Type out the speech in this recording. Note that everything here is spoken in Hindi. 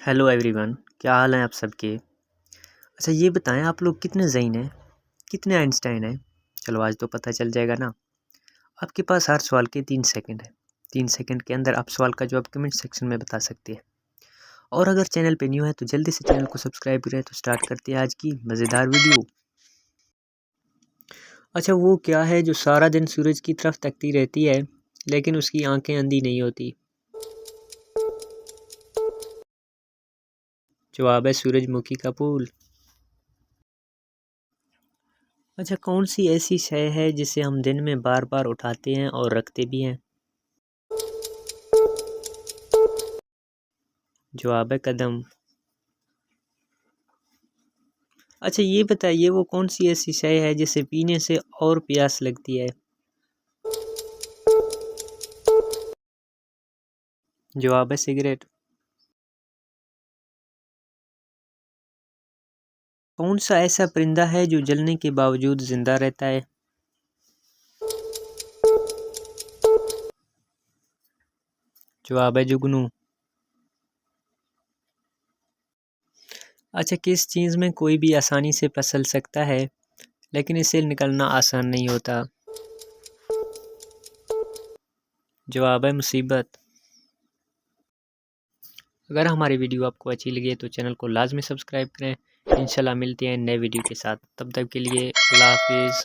हेलो एवरीवन, क्या हाल है आप सबके। अच्छा ये बताएं, आप लोग कितने ज़हीन हैं, कितने आइंस्टाइन हैं। चलो आज तो पता चल जाएगा ना। आपके पास हर सवाल के 3 सेकंड है। 3 सेकंड के अंदर आप सवाल का जवाब कमेंट सेक्शन में बता सकते हैं। और अगर चैनल पे न्यू है तो जल्दी से चैनल को सब्सक्राइब करें। तो स्टार्ट करते हैं आज की मज़ेदार वीडियो। अच्छा वो क्या है जो सारा दिन सूरज की तरफ तकती रहती है लेकिन उसकी आंखें अंधी नहीं होती। जवाब है सूरजमुखी का फूल। अच्छा कौन सी ऐसी शय है जिसे हम दिन में बार बार उठाते हैं और रखते भी हैं। जवाब है कदम। अच्छा ये बताइए वो कौन सी ऐसी शय है जिसे पीने से और प्यास लगती है। जवाब है सिगरेट। कौन सा ऐसा परिंदा है जो जलने के बावजूद जिंदा रहता है। जवाब है जुगनू। अच्छा किस चीज़ में कोई भी आसानी से फिसल सकता है लेकिन इसे निकलना आसान नहीं होता। जवाब है मुसीबत। अगर हमारी वीडियो आपको अच्छी लगी तो चैनल को लाजमी सब्सक्राइब करें। इंशाल्लाह मिलते हैं नए वीडियो के साथ, तब तक के लिए अल्लाह हाफिज़।